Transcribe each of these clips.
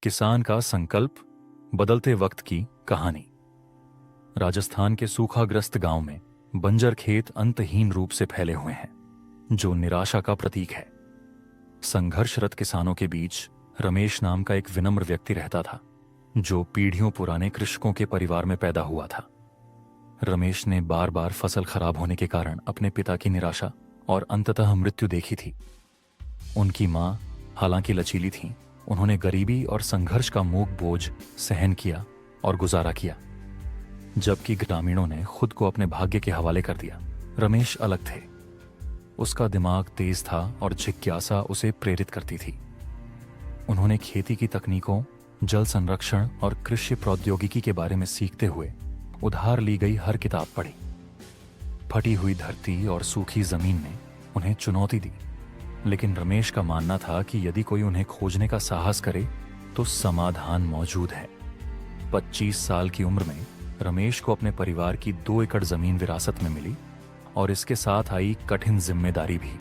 किसान का संकल्प, बदलते वक्त की कहानी। राजस्थान के सूखाग्रस्त गांव में बंजर खेत अंतहीन रूप से फैले हुए हैं, जो निराशा का प्रतीक है। संघर्षरत किसानों के बीच रमेश नाम का एक विनम्र व्यक्ति रहता था, जो पीढ़ियों पुराने कृषकों के परिवार में पैदा हुआ था। रमेश ने बार बार फसल खराब होने के कारण अपने पिता की निराशा और अंततः मृत्यु देखी थी। उनकी मां हालांकि लचीली थीं, उन्होंने गरीबी और संघर्ष का मूक बोझ सहन किया और गुजारा किया, जबकि ग्रामीणों ने खुद को अपने भाग्य के हवाले कर दिया। रमेश अलग थे। उसका दिमाग तेज था और जिज्ञासा उसे प्रेरित करती थी। उन्होंने खेती की तकनीकों, जल संरक्षण और कृषि प्रौद्योगिकी के बारे में सीखते हुए उधार ली गई हर किताब पढ़ी। फटी हुई धरती और सूखी जमीन ने उन्हें चुनौती दी, लेकिन रमेश का मानना था कि यदि कोई उन्हें खोजने का साहस करे तो समाधान मौजूद है। 25 साल की उम्र में रमेश को अपने परिवार की 2 एकड़ जमीन विरासत में मिली और इसके साथ आई कठिन जिम्मेदारी भी।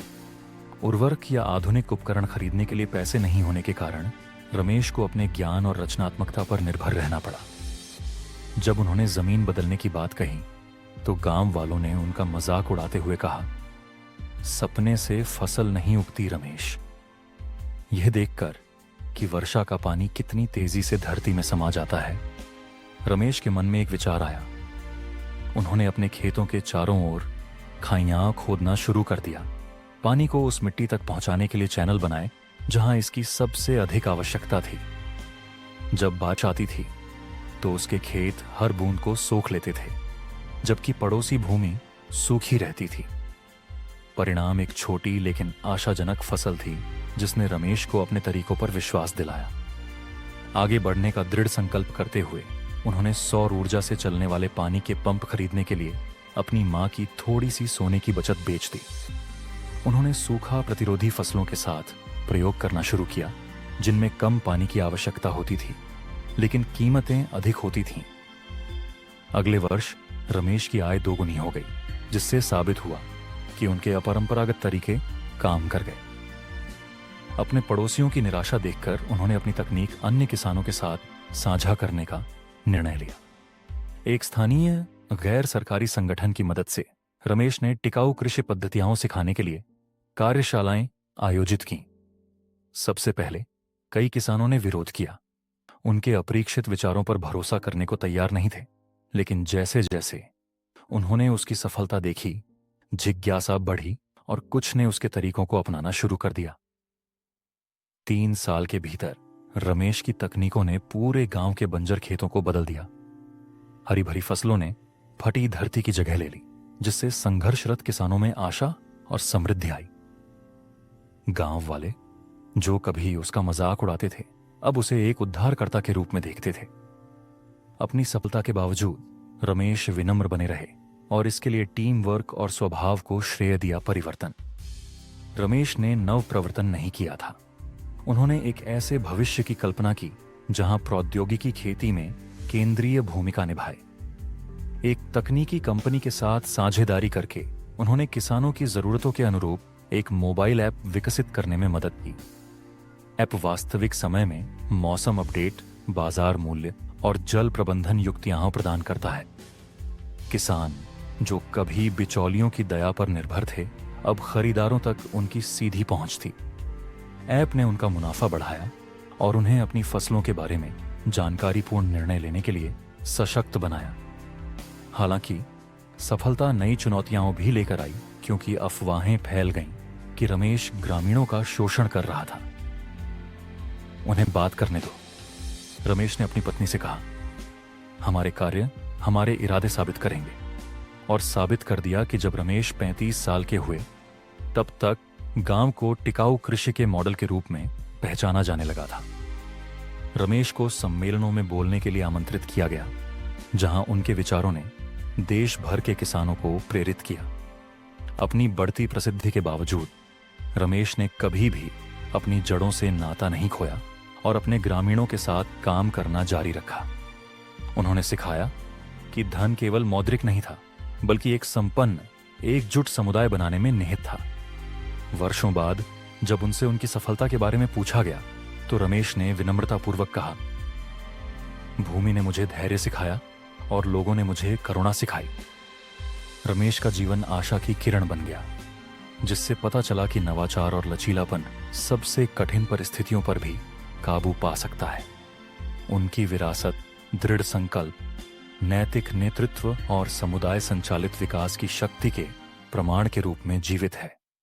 उर्वरक या आधुनिक उपकरण खरीदने के लिए पैसे नहीं होने के कारण रमेश को अपने ज्ञान और रचनात्मकता पर निर्भर रहना पड़ा। जब उन्होंने जमीन बदलने की बात कही तो गांव वालों ने उनका मजाक उड़ाते हुए कहा, सपने से फसल नहीं उगती रमेश। यह देखकर कि वर्षा का पानी कितनी तेजी से धरती में समा जाता है, रमेश के मन में एक विचार आया। उन्होंने अपने खेतों के चारों ओर खाइयां खोदना शुरू कर दिया, पानी को उस मिट्टी तक पहुंचाने के लिए चैनल बनाए जहां इसकी सबसे अधिक आवश्यकता थी। जब बारिश आती थी तो उसके खेत हर बूंद को सोख लेते थे, जबकि पड़ोसी भूमि सूखी रहती थी। परिणाम एक छोटी लेकिन आशाजनक फसल थी, जिसने रमेश को अपने तरीकों पर विश्वास दिलाया। आगे बढ़ने का दृढ़ संकल्प करते हुए उन्होंने सौर ऊर्जा से चलने वाले पानी के पंप खरीदने के लिए अपनी मां की थोड़ी सी सोने की बचत बेच दी। उन्होंने सूखा प्रतिरोधी फसलों के साथ प्रयोग करना शुरू किया, जिनमें कम पानी की आवश्यकता होती थी, लेकिन कीमतें अधिक होती थीं। अगले वर्ष रमेश की आय दोगुनी हो गई, जिससे साबित हुआ कि उनके अपरंपरागत तरीके काम कर गए। अपने पड़ोसियों की निराशा देखकर उन्होंने अपनी तकनीक अन्य किसानों के साथ साझा करने का निर्णय लिया। एक स्थानीय गैर सरकारी संगठन की मदद से रमेश ने टिकाऊ कृषि पद्धतियां सिखाने के लिए कार्यशालाएं आयोजित की। सबसे पहले कई किसानों ने विरोध किया। उनके अपरीक्षित विचारों पर भरोसा करने को तैयार नहीं थे, लेकिन जैसे जैसे उन्होंने उसकी सफलता देखी, जिज्ञासा बढ़ी और कुछ ने उसके तरीकों को अपनाना शुरू कर दिया। 3 साल के भीतर रमेश की तकनीकों ने पूरे गांव के बंजर खेतों को बदल दिया। हरी भरी फसलों ने फटी धरती की जगह ले ली, जिससे संघर्षरत किसानों में आशा और समृद्धि आई। गांव वाले, जो कभी उसका मजाक उड़ाते थे, अब उसे एक उद्धारकर्ता के रूप में देखते थे। अपनी सफलता के बावजूद रमेश विनम्र बने रहे और इसके लिए टीम वर्क और स्वभाव को श्रेय दिया। परिवर्तन। रमेश ने नव प्रवर्तन नहीं किया था। उन्होंने एक ऐसे भविष्य की कल्पना की जहां प्रौद्योगिकी खेती में केंद्रीय भूमिका निभाए। एक तकनीकी कंपनी के साथ साझेदारी करके उन्होंने किसानों की जरूरतों के अनुरूप एक मोबाइल ऐप विकसित करने में मदद की। ऐप वास्तविक समय में मौसम अपडेट, बाजार मूल्य और जल प्रबंधन युक्तियां प्रदान करता है। किसान, जो कभी बिचौलियों की दया पर निर्भर थे, अब खरीदारों तक उनकी सीधी पहुंच थी। ऐप ने उनका मुनाफा बढ़ाया और उन्हें अपनी फसलों के बारे में जानकारीपूर्ण निर्णय लेने के लिए सशक्त बनाया। हालांकि सफलता नई चुनौतियां भी लेकर आई, क्योंकि अफवाहें फैल गईं कि रमेश ग्रामीणों का शोषण कर रहा था। उन्हें बात करने दो, रमेश ने अपनी पत्नी से कहा। हमारे कार्य हमारे इरादे साबित करेंगे। और साबित कर दिया कि जब रमेश 35 साल के हुए, तब तक गांव को टिकाऊ कृषि के मॉडल के रूप में पहचाना जाने लगा था। रमेश को सम्मेलनों में बोलने के लिए आमंत्रित किया गया, जहां उनके विचारों ने देश भर के किसानों को प्रेरित किया। अपनी बढ़ती प्रसिद्धि के बावजूद रमेश ने कभी भी अपनी जड़ों से नाता नहीं खोया और अपने ग्रामीणों के साथ काम करना जारी रखा। उन्होंने सिखाया कि धन केवल मौद्रिक नहीं था, बल्कि एक संपन्न, एकजुट समुदाय बनाने में निहित था। वर्षों बाद जब उनसे उनकी सफलता के बारे में पूछा गया, तो रमेश ने विनम्रतापूर्वक कहा, भूमि ने मुझे धैर्य सिखाया और लोगों ने मुझे करुणा सिखाई। रमेश का जीवन आशा की किरण बन गया, जिससे पता चला कि नवाचार और लचीलापन सबसे कठिन परिस्थितियों पर भी काबू पा सकता है। उनकी विरासत दृढ़ संकल्प, नैतिक नेतृत्व और समुदाय संचालित विकास की शक्ति के प्रमाण के रूप में जीवित है।